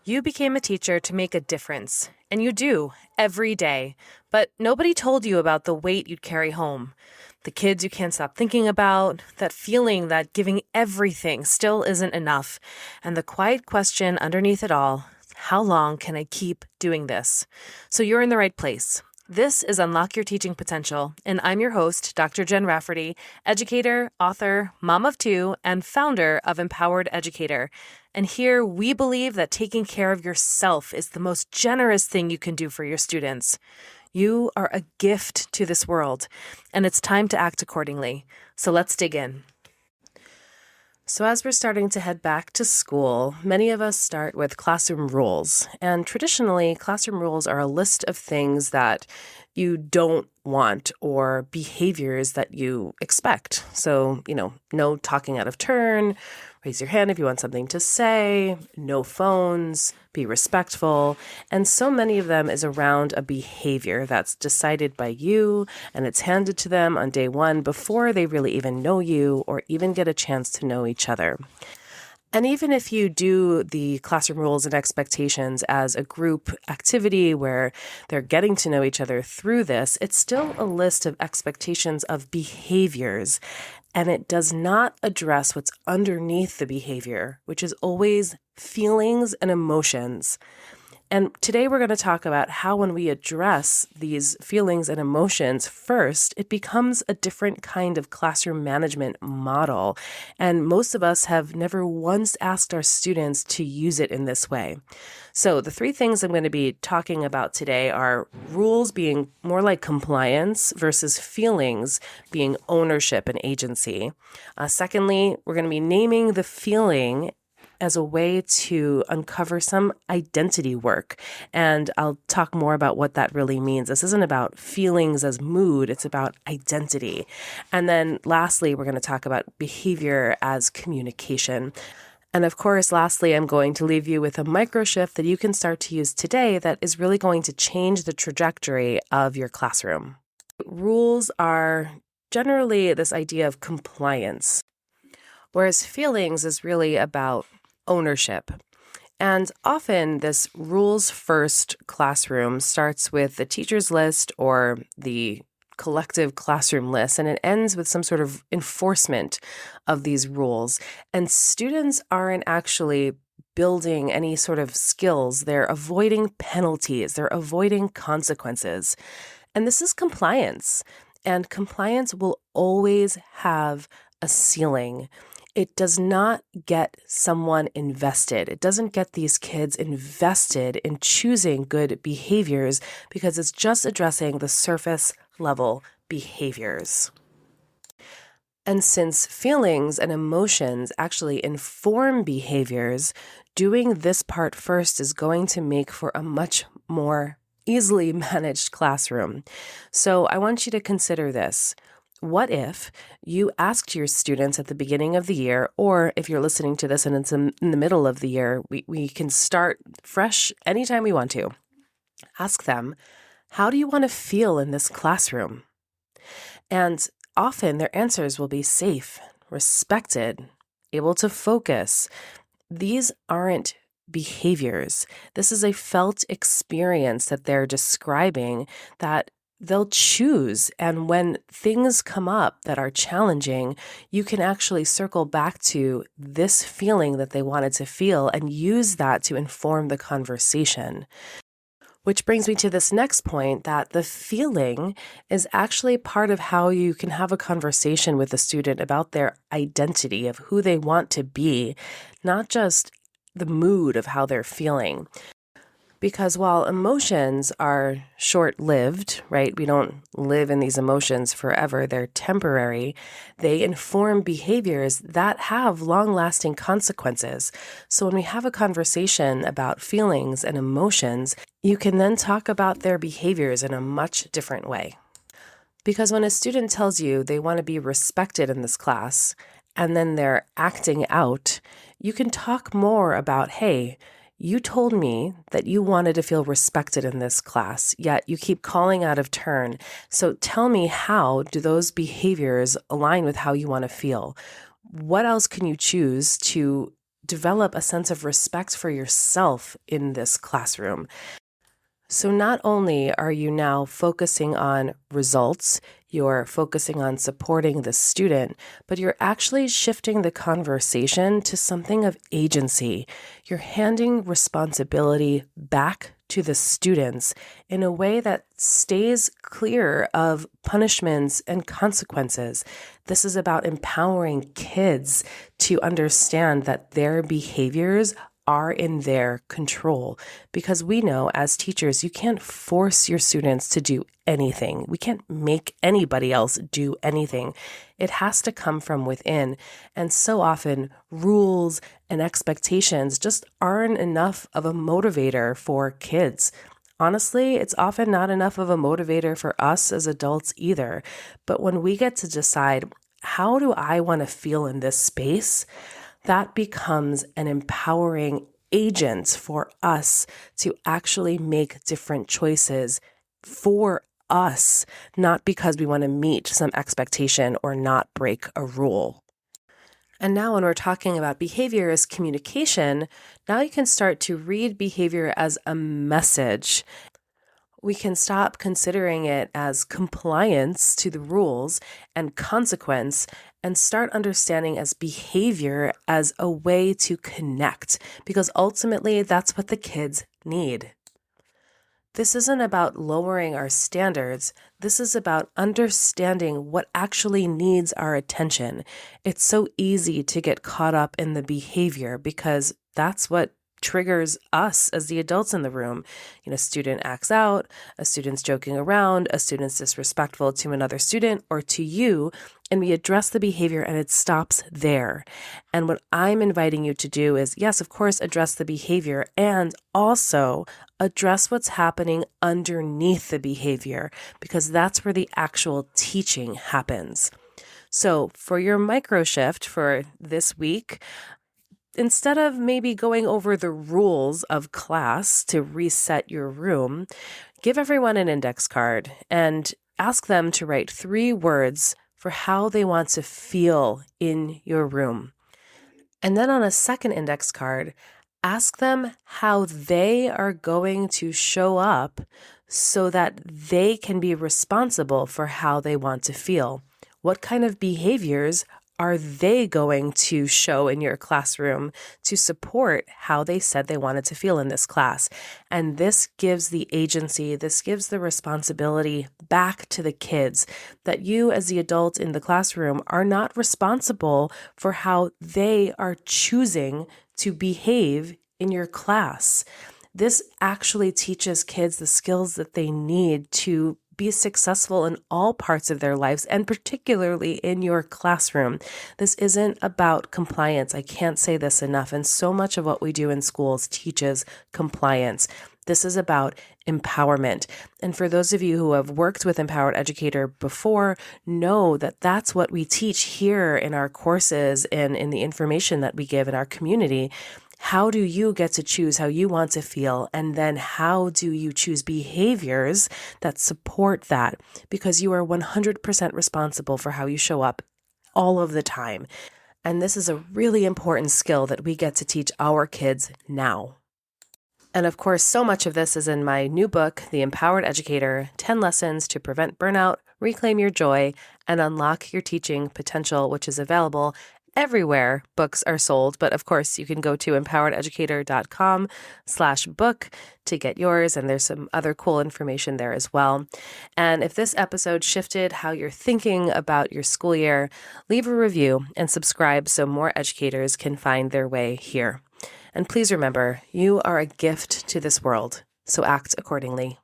You became a teacher to make a difference, and you do every day. But nobody told you about the weight you'd carry home. The kids you can't stop thinking about, that feeling that giving everything still isn't enough, and the quiet question underneath it all: how long can I keep doing this? So you're in the right place. This is Unlock Your Teaching Potential, and I'm your host, Dr. Jen Rafferty, educator, author, mom of two, and founder of Empowered Educator. And here we believe that taking care of yourself is the most generous thing you can do for your students. You are a gift to this world, and it's time to act accordingly. So let's dig in. So as we're starting to head back to school, many of us start with classroom rules. And traditionally, classroom rules are a list of things that you don't want or behaviors that you expect. So, no talking out of turn, raise your hand if you want something to say, no phones, be respectful. And so many of them is around a behavior that's decided by you, and it's handed to them on day one before they really even know you or even get a chance to know each other. And even if you do the classroom rules and expectations as a group activity where they're getting to know each other through this, it's still a list of expectations of behaviors. And it does not address what's underneath the behavior, which is always feelings and emotions. And today we're going to talk about how when we address these feelings and emotions first, it becomes a different kind of classroom management model. And most of us have never once asked our students to use it in this way. So the three things I'm going to be talking about today are rules being more like compliance versus feelings being ownership and agency. Secondly, we're going to be naming the feeling as a way to uncover some identity work. And I'll talk more about what that really means. This isn't about feelings as mood, it's about identity. And then lastly, we're going to talk about behavior as communication. And of course, lastly, I'm going to leave you with a micro shift that you can start to use today that is really going to change the trajectory of your classroom. Rules are generally this idea of compliance, whereas feelings is really about ownership. And often this rules-first classroom starts with the teacher's list or the collective classroom list, and it ends with some sort of enforcement of these rules. And students aren't actually building any sort of skills. They're avoiding penalties. They're avoiding consequences. And this is compliance. And compliance will always have a ceiling. It does not get someone invested. It doesn't get these kids invested in choosing good behaviors because it's just addressing the surface level behaviors. And since feelings and emotions actually inform behaviors, doing this part first is going to make for a much more easily managed classroom. So I want you to consider this. What if you asked your students at the beginning of the year, or if you're listening to this and it's in the middle of the year, we can start fresh anytime we want to. Ask them, how do you want to feel in this classroom? And often their answers will be safe, respected, able to focus. These aren't behaviors. This is a felt experience that they're describing that they'll choose. And when things come up that are challenging, you can actually circle back to this feeling that they wanted to feel and use that to inform the conversation. Which brings me to this next point, that the feeling is actually part of how you can have a conversation with a student about their identity of who they want to be, not just the mood of how they're feeling. Because while emotions are short-lived, right? We don't live in these emotions forever. They're temporary. They inform behaviors that have long-lasting consequences. So when we have a conversation about feelings and emotions, you can then talk about their behaviors in a much different way. Because when a student tells you they want to be respected in this class, and then they're acting out, you can talk more about, hey, you told me that you wanted to feel respected in this class, yet you keep calling out of turn. So tell me, how do those behaviors align with how you want to feel? What else can you choose to develop a sense of respect for yourself in this classroom. So not only are you now focusing on results, you're focusing on supporting the student, but you're actually shifting the conversation to something of agency. You're handing responsibility back to the students in a way that stays clear of punishments and consequences. This is about empowering kids to understand that their behaviors are in their control, because we know as teachers, you can't force your students to do anything. We can't make anybody else do anything. It has to come from within. And so often rules and expectations just aren't enough of a motivator for kids. Honestly, it's often not enough of a motivator for us as adults either. But when we get to decide, how do I want to feel in this space? That becomes an empowering agent for us to actually make different choices for us, not because we want to meet some expectation or not break a rule. And now when we're talking about behavior as communication, now you can start to read behavior as a message. We can stop considering it as compliance to the rules and consequence and start understanding as behavior as a way to connect, because ultimately that's what the kids need. This isn't about lowering our standards. This is about understanding what actually needs our attention. It's so easy to get caught up in the behavior because that's what triggers us as the adults in the room. A student acts out, a student's joking around, a student's disrespectful to another student or to you, and we address the behavior and it stops there. And what I'm inviting you to do is, yes, of course, address the behavior and also address what's happening underneath the behavior, because that's where the actual teaching happens. So for your micro shift for this week, instead of maybe going over the rules of class to reset your room, give everyone an index card and ask them to write 3 words for how they want to feel in your room. And then on a second index card, ask them how they are going to show up so that they can be responsible for how they want to feel. What kind of behaviors are they going to show in your classroom to support how they said they wanted to feel in this class? And this gives the agency, this gives the responsibility back to the kids, that you as the adult in the classroom are not responsible for how they are choosing to behave in your class. This actually teaches kids the skills that they need to be successful in all parts of their lives, and particularly in your classroom. This isn't about compliance. I can't say this enough. And so much of what we do in schools teaches compliance. This is about empowerment. And for those of you who have worked with Empowered Educator before, know that that's what we teach here in our courses and in the information that we give in our community. How do you get to choose how you want to feel? And then how do you choose behaviors that support that? Because you are 100% responsible for how you show up all of the time. And this is a really important skill that we get to teach our kids now. And of course, so much of this is in my new book, The Empowered Educator, 10 Lessons to Prevent Burnout, Reclaim Your Joy, and Unlock Your Teaching Potential, which is available everywhere books are sold. But of course, you can go to empowerededucator.com/book to get yours. And there's some other cool information there as well. And if this episode shifted how you're thinking about your school year, leave a review and subscribe so more educators can find their way here. And please remember, you are a gift to this world, so act accordingly.